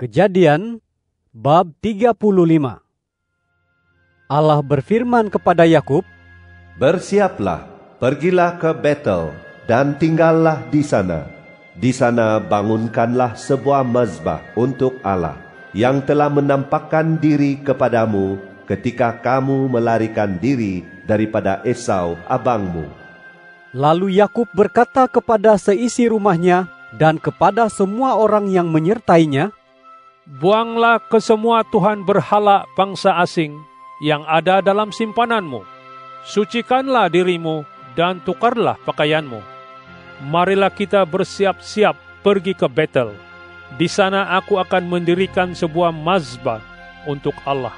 Kejadian bab 35. Allah berfirman kepada Yakub, "Bersiaplah, pergilah ke Betel dan tinggallah di sana. Di sana bangunkanlah sebuah mazbah untuk Allah yang telah menampakkan diri kepadamu ketika kamu melarikan diri daripada Esau abangmu." Lalu Yakub berkata kepada seisi rumahnya dan kepada semua orang yang menyertainya, "Buanglah ke semua tuhan berhala bangsa asing yang ada dalam simpananmu. Sucikanlah dirimu dan tukarlah pakaianmu. Marilah kita bersiap-siap pergi ke Betel. Di sana aku akan mendirikan sebuah mazbah untuk Allah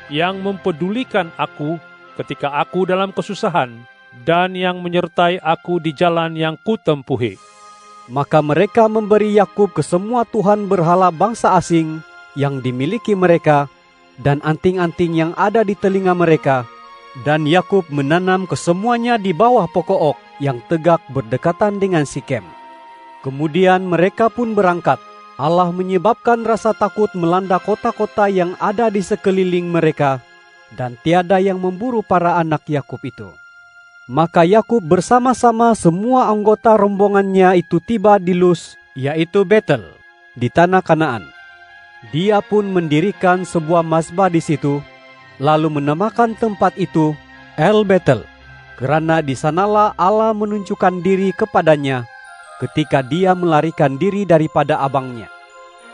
yang mempedulikan aku ketika aku dalam kesusahan dan yang menyertai aku di jalan yang kutempuhi." Maka mereka memberi Yakub ke semua tuhan berhala bangsa asing yang dimiliki mereka dan anting-anting yang ada di telinga mereka, dan Yakub menanam kesemuanya di bawah pokok ok yang tegak berdekatan dengan Sikem. Kemudian mereka pun berangkat. Allah menyebabkan rasa takut melanda kota-kota yang ada di sekeliling mereka, dan tiada yang memburu para anak Yakub itu. Maka Yakub bersama-sama semua anggota rombongannya itu tiba di Luz, yaitu Betel, di tanah Kanaan. Dia pun mendirikan sebuah mazbah di situ, lalu menamakan tempat itu El Betel, karena di sanalah Allah menunjukkan diri kepadanya ketika dia melarikan diri daripada abangnya.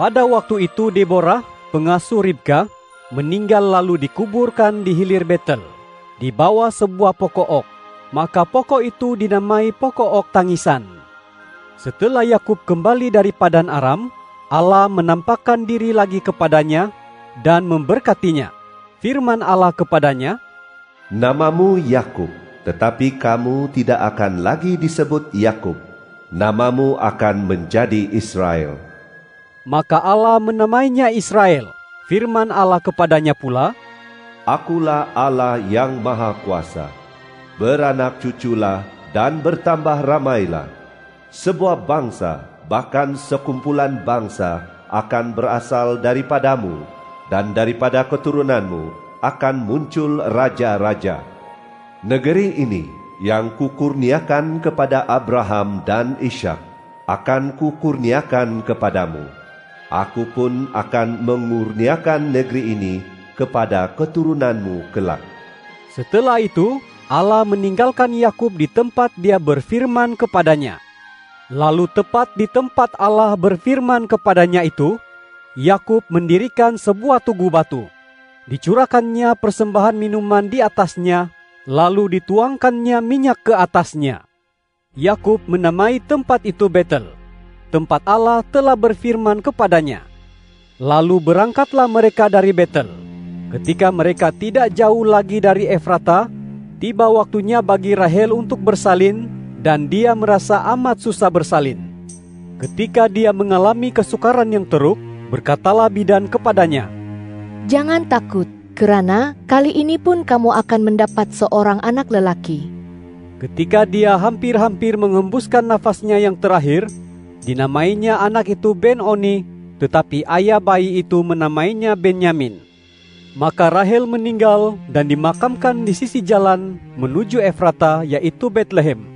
Pada waktu itu Deborah, pengasuh Ribka, meninggal lalu dikuburkan di hilir Betel, di bawah sebuah pokok ok. Maka pokok itu dinamai pokok ok tangisan. Setelah Yakub kembali dari Padan Aram, Allah menampakkan diri lagi kepadanya dan memberkatinya. Firman Allah kepadanya, "Namamu Yakub, tetapi kamu tidak akan lagi disebut Yakub. Namamu akan menjadi Israel." Maka Allah menamainya Israel. Firman Allah kepadanya pula, "Akulah Allah yang Maha Kuasa. Beranak cuculah dan bertambah ramailah. Sebuah bangsa, bahkan sekumpulan bangsa akan berasal daripadamu, dan daripada keturunanmu akan muncul raja-raja. Negeri ini yang kukurniakan kepada Abraham dan Ishak akan kukurniakan kepadamu. Aku pun akan mengurniakan negeri ini kepada keturunanmu kelak." Setelah itu, Allah meninggalkan Yakub di tempat dia berfirman kepadanya. Lalu tepat di tempat Allah berfirman kepadanya itu, Yakub mendirikan sebuah tugu batu. Dicurahkannya persembahan minuman di atasnya, lalu dituangkannya minyak ke atasnya. Yakub menamai tempat itu Betel, tempat Allah telah berfirman kepadanya. Lalu berangkatlah mereka dari Betel. Ketika mereka tidak jauh lagi dari Efrata, tiba waktunya bagi Rahel untuk bersalin, dan dia merasa amat susah bersalin. Ketika dia mengalami kesukaran yang teruk, berkatalah bidan kepadanya, "Jangan takut, kerana kali ini pun kamu akan mendapat seorang anak lelaki." Ketika dia hampir-hampir mengembuskan nafasnya yang terakhir, dinamainya anak itu Ben-Oni, tetapi ayah bayi itu menamainya Benyamin. Maka Rahel meninggal dan dimakamkan di sisi jalan menuju Efrata, yaitu Betlehem.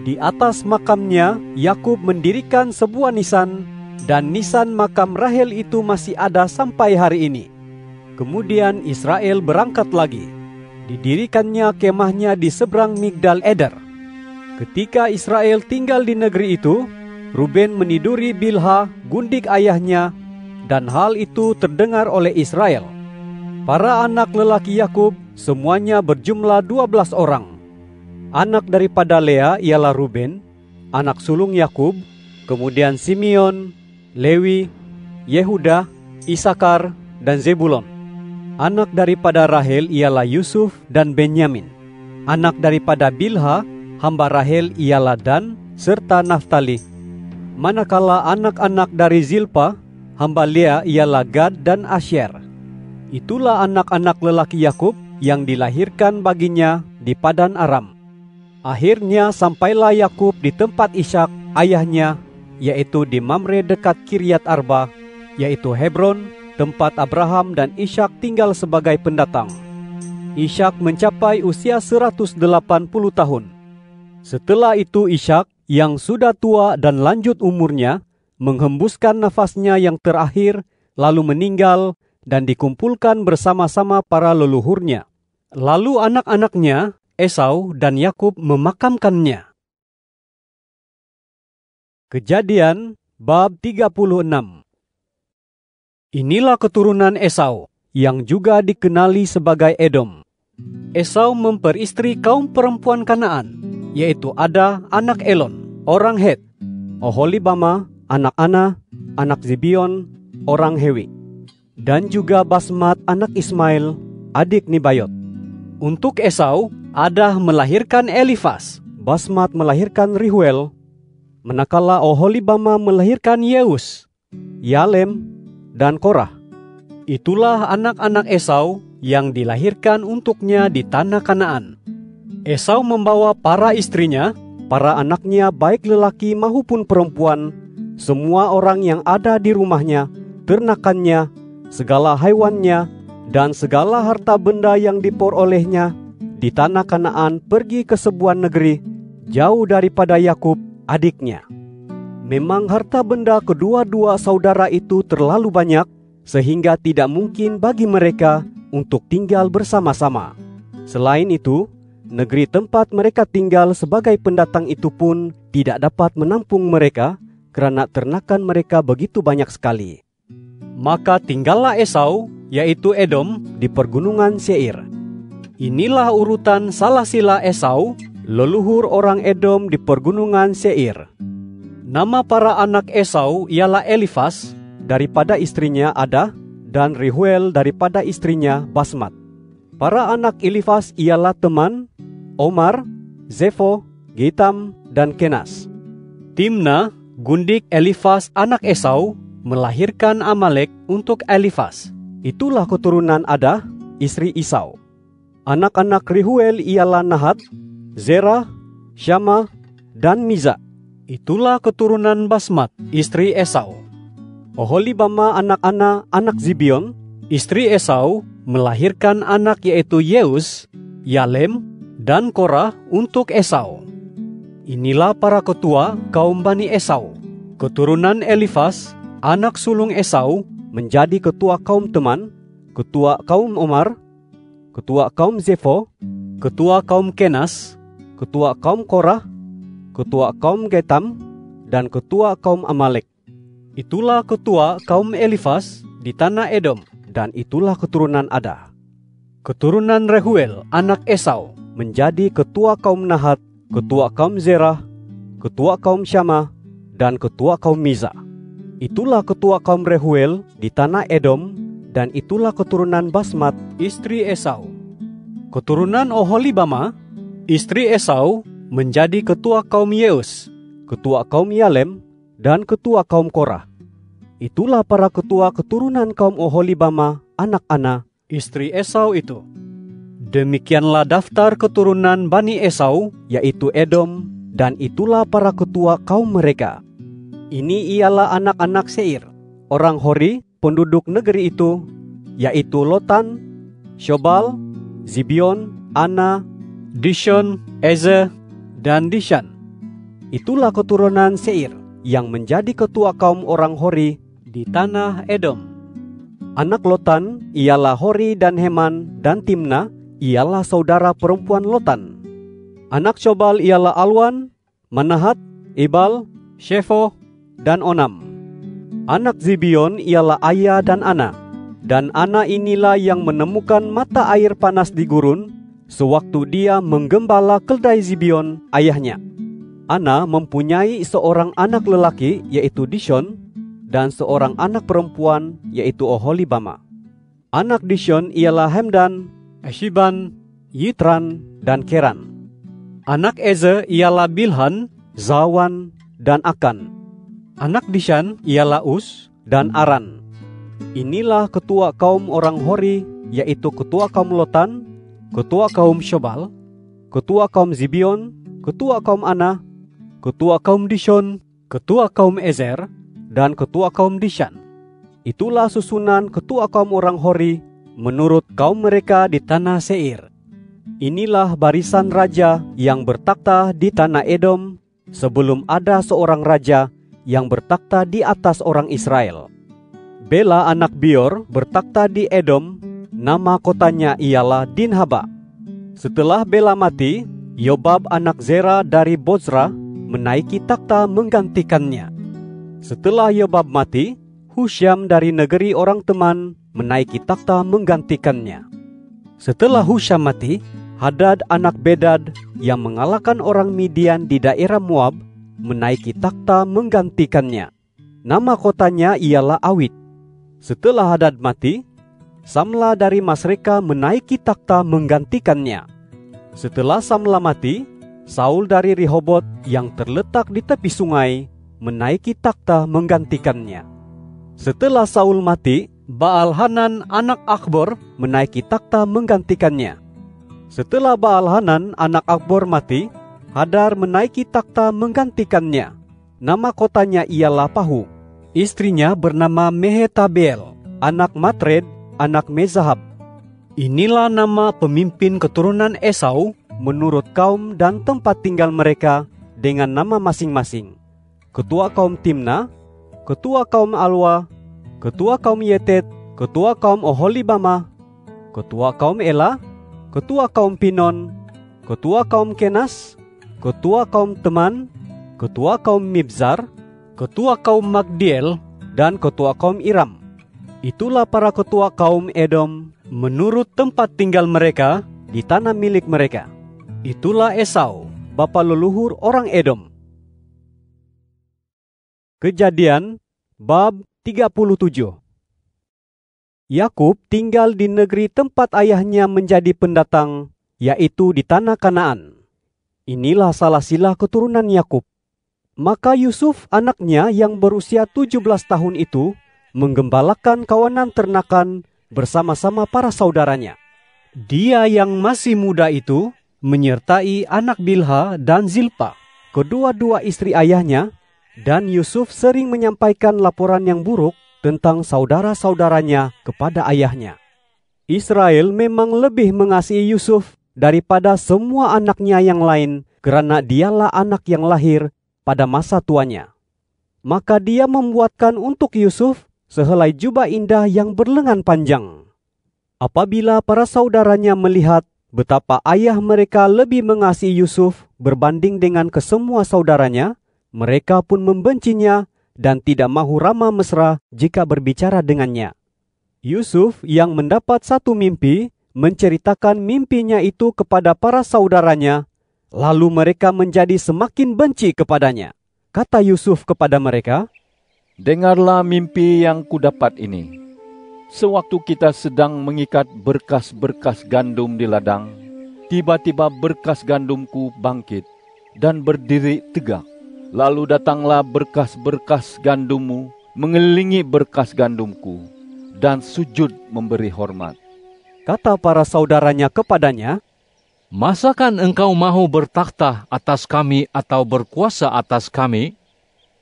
Di atas makamnya, Yakub mendirikan sebuah nisan, dan nisan makam Rahel itu masih ada sampai hari ini. Kemudian Israel berangkat lagi. Didirikannya kemahnya di seberang Migdal Eder. Ketika Israel tinggal di negeri itu, Ruben meniduri Bilha, gundik ayahnya, dan hal itu terdengar oleh Israel. Para anak lelaki Yakub semuanya berjumlah 12 orang. Anak daripada Lea ialah Ruben, anak sulung Yakub, kemudian Simeon, Lewi, Yehuda, Isakar, dan Zebulon. Anak daripada Rahel ialah Yusuf dan Benyamin. Anak daripada Bilha, hamba Rahel ialah Dan, serta Naftali. Manakala anak-anak dari Zilpa, hamba Lea ialah Gad dan Asyer. Itulah anak-anak lelaki Yakub yang dilahirkan baginya di Padan Aram. Akhirnya sampailah Yakub di tempat Ishak ayahnya, yaitu di Mamre dekat Kiryat Arba, yaitu Hebron, tempat Abraham dan Ishak tinggal sebagai pendatang. Ishak mencapai usia 180 tahun. Setelah itu Ishak yang sudah tua dan lanjut umurnya menghembuskan nafasnya yang terakhir, lalu meninggal dan dikumpulkan bersama-sama para leluhurnya. Lalu anak-anaknya, Esau dan Yakub memakamkannya. Kejadian bab 36. Inilah keturunan Esau, yang juga dikenali sebagai Edom. Esau memperistri kaum perempuan Kanaan, yaitu Ada anak Elon, orang Het, Oholibama, anak Ana, anak Zibion, orang Hewi, dan juga Basmat anak Ismail, adik Nibayot. Untuk Esau, Ada melahirkan Elifas, Basmat melahirkan Rihuel, manakala Oholibama melahirkan Yeus, Yalem, dan Korah. Itulah anak-anak Esau yang dilahirkan untuknya di tanah Kanaan. Esau membawa para istrinya, para anaknya baik lelaki maupun perempuan, semua orang yang ada di rumahnya, ternakannya, segala haiwannya, dan segala harta benda yang diperolehnya di tanah Kanaan pergi ke sebuah negeri jauh daripada Yakub, adiknya. Memang harta benda kedua-dua saudara itu terlalu banyak, sehingga tidak mungkin bagi mereka untuk tinggal bersama-sama. Selain itu, negeri tempat mereka tinggal sebagai pendatang itu pun tidak dapat menampung mereka, karena ternakan mereka begitu banyak sekali. Maka tinggallah Esau, yaitu Edom, di pergunungan Seir. Inilah urutan salasila Esau, leluhur orang Edom di pergunungan Seir. Nama para anak Esau ialah Elifas, daripada istrinya Ada, dan Rihuel daripada istrinya Basmat. Para anak Elifas ialah Teman, Omar, Zefo, Getam, dan Kenas. Timna, gundik Elifas anak Esau, melahirkan Amalek untuk Elifas. Itulah keturunan Ada, istri Esau. Anak-anak Rihuel ialah Nahat, Zerah, Syama, dan Miza. Itulah keturunan Basmat, istri Esau. Oholibama anak Ana, anak Zibion, istri Esau, melahirkan anak yaitu Yeus, Yalem, dan Korah untuk Esau. Inilah para ketua kaum Bani Esau. Keturunan Elifas, anak sulung Esau, menjadi ketua kaum Teman, ketua kaum Omar, ketua kaum Zefo, ketua kaum Kenas, ketua kaum Korah, ketua kaum Getam, dan ketua kaum Amalek. Itulah ketua kaum Elifas di tanah Edom, dan itulah keturunan Ada. Keturunan Rehuel, anak Esau, menjadi ketua kaum Nahat, ketua kaum Zerah, ketua kaum Syama, dan ketua kaum Miza. Itulah ketua kaum Rehuel di tanah Edom, dan itulah keturunan Basmat, istri Esau. Keturunan Oholibama, istri Esau, menjadi ketua kaum Yeus, ketua kaum Yalem, dan ketua kaum Korah. Itulah para ketua keturunan kaum Oholibama, anak Ana, istri Esau itu. Demikianlah daftar keturunan Bani Esau, yaitu Edom, dan itulah para ketua kaum mereka. Ini ialah anak-anak Seir, orang Hori, penduduk negeri itu, yaitu Lotan, Shobal, Zibion, Ana, Dishon, Ezer, dan Dishan. Itulah keturunan Seir yang menjadi ketua kaum orang Hori di tanah Edom. Anak Lotan ialah Hori dan Heman, dan Timna ialah saudara perempuan Lotan. Anak Shobal ialah Alwan, Manahat, Ibal, Shefo, dan Onam. Anak Zibion ialah Aya dan Ana. Dan Ana inilah yang menemukan mata air panas di gurun, sewaktu dia menggembala keldai Zibion, ayahnya. Ana mempunyai seorang anak lelaki, yaitu Dishon, dan seorang anak perempuan, yaitu Oholibama. Anak Dishon ialah Hemdan, Eshiban, Yitran, dan Keran. Anak Ezer ialah Bilhan, Zawan, dan Akan. Anak Dishan ialah Us dan Aran. Inilah ketua kaum orang Hori, yaitu ketua kaum Lotan, ketua kaum Shobal, ketua kaum Zibion, ketua kaum Ana, ketua kaum Dishon, ketua kaum Ezer, dan ketua kaum Dishan. Itulah susunan ketua kaum orang Hori menurut kaum mereka di tanah Seir. Inilah barisan raja yang bertakhta di tanah Edom sebelum ada seorang raja yang bertakhta di atas orang Israel. Bela anak Beor bertakhta di Edom, nama kotanya ialah Dinhaba. Setelah Bela mati, Yobab anak Zera dari Bozra menaiki takhta menggantikannya. Setelah Yobab mati, Husyam dari negeri orang teman menaiki takhta menggantikannya. Setelah Husyam mati, Hadad anak Bedad yang mengalahkan orang Midian di daerah Moab menaiki takhta menggantikannya. Nama kotanya ialah Awit. Setelah Hadad mati, Samla dari Masreka menaiki takhta menggantikannya. Setelah Samla mati, Saul dari Rehobot yang terletak di tepi sungai menaiki takhta menggantikannya. Setelah Saul mati, Baal-Hanan anak Akbor menaiki takhta menggantikannya. Setelah Baal-Hanan anak Akbor mati, Hadar menaiki takhta menggantikannya. Nama kotanya ialah Pahu. Istrinya bernama Mehetabel, anak Matred, anak Mezahab. Inilah nama pemimpin keturunan Esau menurut kaum dan tempat tinggal mereka dengan nama masing-masing. Ketua kaum Timna, ketua kaum Alwa, ketua kaum Yetet, ketua kaum Oholibama, ketua kaum Ela, ketua kaum Pinon, ketua kaum Kenas, ketua kaum Teman, ketua kaum Mibzar, ketua kaum Magdiel, dan ketua kaum Iram. Itulah para ketua kaum Edom menurut tempat tinggal mereka di tanah milik mereka. Itulah Esau, bapa leluhur orang Edom. Kejadian bab 37. Yakub tinggal di negeri tempat ayahnya menjadi pendatang, yaitu di tanah Kanaan. Inilah salah sila keturunan Yakub. Maka Yusuf anaknya yang berusia 17 tahun itu menggembalakan kawanan ternakan bersama-sama para saudaranya. Dia yang masih muda itu menyertai anak Bilha dan Zilpa, kedua-dua istri ayahnya, dan Yusuf sering menyampaikan laporan yang buruk tentang saudara-saudaranya kepada ayahnya. Israel memang lebih mengasihi Yusuf daripada semua anaknya yang lain karena dialah anak yang lahir pada masa tuanya. Maka dia membuatkan untuk Yusuf sehelai jubah indah yang berlengan panjang. Apabila para saudaranya melihat betapa ayah mereka lebih mengasihi Yusuf berbanding dengan kesemua saudaranya, mereka pun membencinya dan tidak mahu ramah mesra jika berbicara dengannya. Yusuf yang mendapat satu mimpi menceritakan mimpinya itu kepada para saudaranya, lalu mereka menjadi semakin benci kepadanya. Kata Yusuf kepada mereka, "Dengarlah mimpi yang kudapat ini. Sewaktu kita sedang mengikat berkas-berkas gandum di ladang, tiba-tiba berkas gandumku bangkit dan berdiri tegak. Lalu datanglah berkas-berkas gandummu mengelilingi berkas gandumku dan sujud memberi hormat." Kata para saudaranya kepadanya, Masakan engkau mahu bertakhta atas kami atau berkuasa atas kami?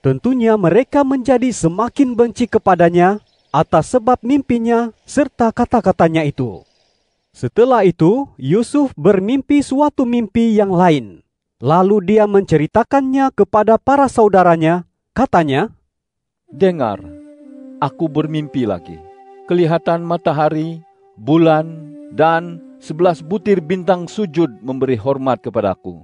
tentunya mereka menjadi semakin benci kepadanya atas sebab mimpinya serta kata-katanya itu. Setelah itu, Yusuf bermimpi suatu mimpi yang lain. Lalu dia menceritakannya kepada para saudaranya. Katanya, "Dengar, aku bermimpi lagi. Kelihatan matahari, bulan, dan 11 butir bintang sujud memberi hormat kepadaku."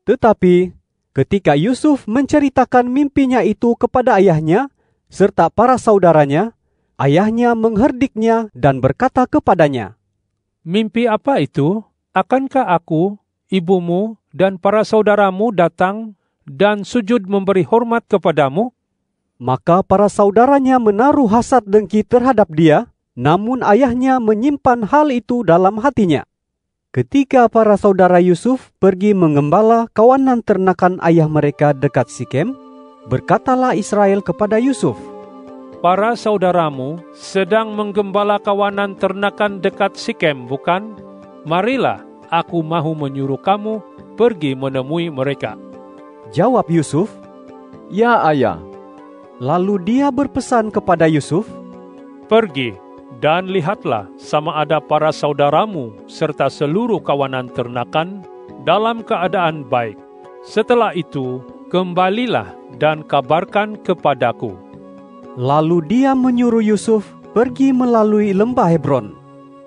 Tetapi ketika Yusuf menceritakan mimpinya itu kepada ayahnya serta para saudaranya, ayahnya mengherdiknya dan berkata kepadanya, Mimpi apa itu? Akankah aku, ibumu, dan para saudaramu datang dan sujud memberi hormat kepadamu? Maka para saudaranya menaruh hasad dengki terhadap dia, namun ayahnya menyimpan hal itu dalam hatinya. Ketika para saudara Yusuf pergi mengembala kawanan ternakan ayah mereka dekat Sikem, berkatalah Israel kepada Yusuf, Para saudaramu sedang menggembala kawanan ternakan dekat Sikem, bukan? Marilah, aku mahu menyuruh kamu pergi menemui mereka. Jawab Yusuf. "Ya ayah." Lalu dia berpesan kepada Yusuf, Pergi dan lihatlah sama ada para saudaramu serta seluruh kawanan ternakan dalam keadaan baik. Setelah itu, kembalilah dan kabarkan kepadaku." Lalu dia menyuruh Yusuf pergi melalui lembah Hebron.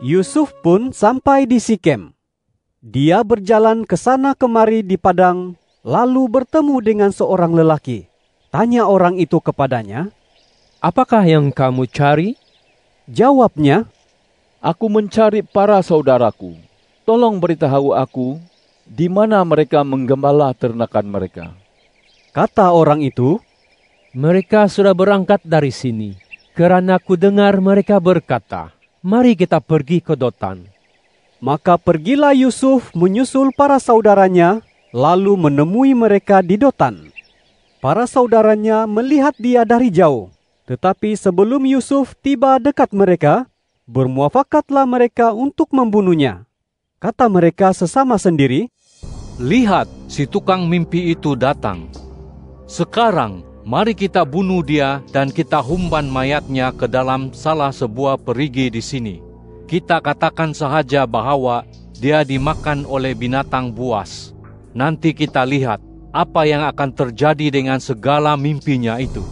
Yusuf pun sampai di Sikem. Dia berjalan ke sana kemari di padang, lalu bertemu dengan seorang lelaki. Tanya orang itu kepadanya, "Apakah yang kamu cari?" Jawabnya, Aku mencari para saudaraku. Tolong beritahu aku, di mana mereka menggembala ternakan mereka. Kata orang itu, "Mereka sudah berangkat dari sini, karena ku dengar mereka berkata, 'Mari kita pergi ke Dotan.'" Maka pergilah Yusuf menyusul para saudaranya, lalu menemui mereka di Dotan. Para saudaranya melihat dia dari jauh, tetapi sebelum Yusuf tiba dekat mereka, bermuafakatlah mereka untuk membunuhnya. Kata mereka sesama sendiri, "Lihat, si tukang mimpi itu datang. Sekarang, mari kita bunuh dia dan kita humban mayatnya ke dalam salah sebuah perigi di sini. Kita katakan sahaja bahwa dia dimakan oleh binatang buas. Nanti kita lihat apa yang akan terjadi dengan segala mimpinya itu."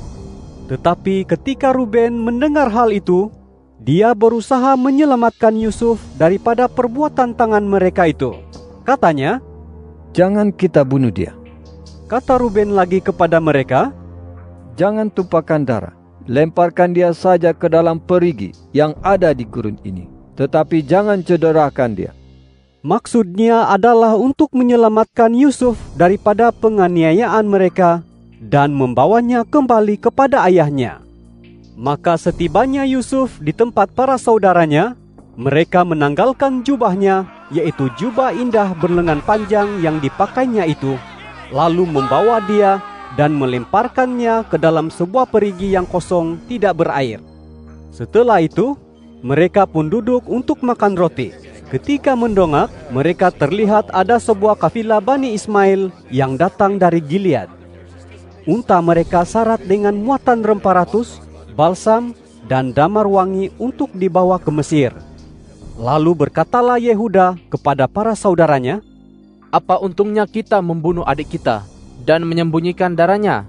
Tetapi ketika Ruben mendengar hal itu, dia berusaha menyelamatkan Yusuf daripada perbuatan tangan mereka itu. Katanya, "Jangan kita bunuh dia." Kata Ruben lagi kepada mereka, "Jangan tumpahkan darah. Lemparkan dia saja ke dalam perigi yang ada di gurun ini. Tetapi jangan cederakan dia." Maksudnya adalah untuk menyelamatkan Yusuf daripada penganiayaan mereka dan membawanya kembali kepada ayahnya. Maka setibanya Yusuf di tempat para saudaranya, mereka menanggalkan jubahnya, yaitu jubah indah berlengan panjang yang dipakainya itu, lalu membawa dia dan melemparkannya ke dalam sebuah perigi yang kosong tidak berair. Setelah itu, mereka pun duduk untuk makan roti. Ketika mendongak, mereka terlihat ada sebuah kafilah Bani Ismail yang datang dari Gilead. Unta mereka syarat dengan muatan rempah ratus, balsam, dan damar wangi untuk dibawa ke Mesir. Lalu berkatalah Yehuda kepada para saudaranya, "Apa untungnya kita membunuh adik kita dan menyembunyikan darahnya?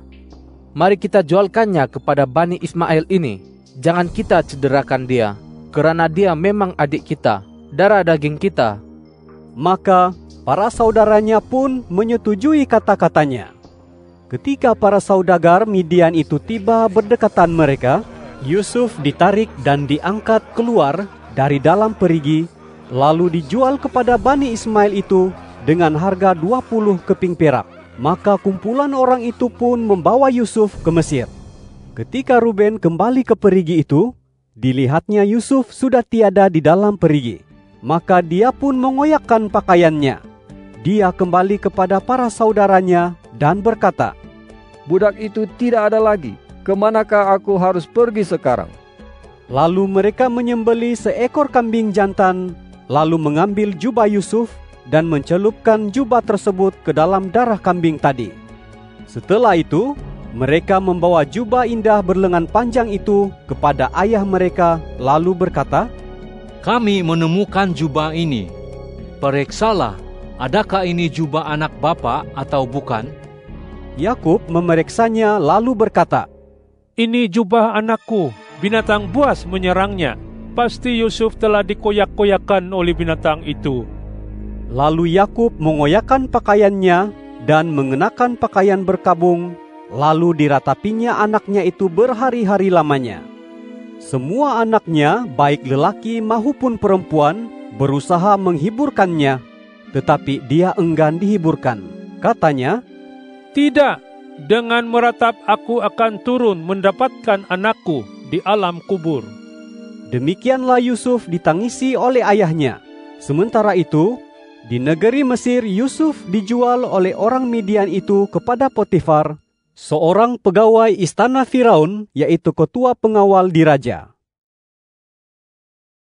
Mari kita jualkannya kepada Bani Ismail ini. Jangan kita cederakan dia, karena dia memang adik kita, darah daging kita." Maka para saudaranya pun menyetujui kata-katanya. Ketika para saudagar Midian itu tiba berdekatan mereka, Yusuf ditarik dan diangkat keluar dari dalam perigi, lalu dijual kepada Bani Ismail itu dengan harga 20 keping perak. Maka kumpulan orang itu pun membawa Yusuf ke Mesir. Ketika Ruben kembali ke perigi itu, dilihatnya Yusuf sudah tiada di dalam perigi. Maka dia pun mengoyakkan pakaiannya. Dia kembali kepada para saudaranya dan berkata, "Budak itu tidak ada lagi. Kemanakah aku harus pergi sekarang?" Lalu mereka menyembeli seekor kambing jantan, lalu mengambil jubah Yusuf dan mencelupkan jubah tersebut ke dalam darah kambing tadi. Setelah itu, mereka membawa jubah indah berlengan panjang itu kepada ayah mereka, lalu berkata, "Kami menemukan jubah ini. Periksalah, adakah ini jubah anak bapa atau bukan?" Yakub memeriksanya lalu berkata, "Ini jubah anakku, binatang buas menyerangnya. Pasti Yusuf telah dikoyak-koyakan oleh binatang itu." Lalu Yakub mengoyakkan pakaiannya dan mengenakan pakaian berkabung, lalu diratapinya anaknya itu berhari-hari lamanya. Semua anaknya, baik lelaki maupun perempuan, berusaha menghiburkannya, tetapi dia enggan dihiburkan. Katanya, "Tidak, dengan meratap aku akan turun mendapatkan anakku di alam kubur." Demikianlah Yusuf ditangisi oleh ayahnya. Sementara itu, di negeri Mesir Yusuf dijual oleh orang Midian itu kepada Potifar, seorang pegawai istana Firaun, yaitu ketua pengawal diraja.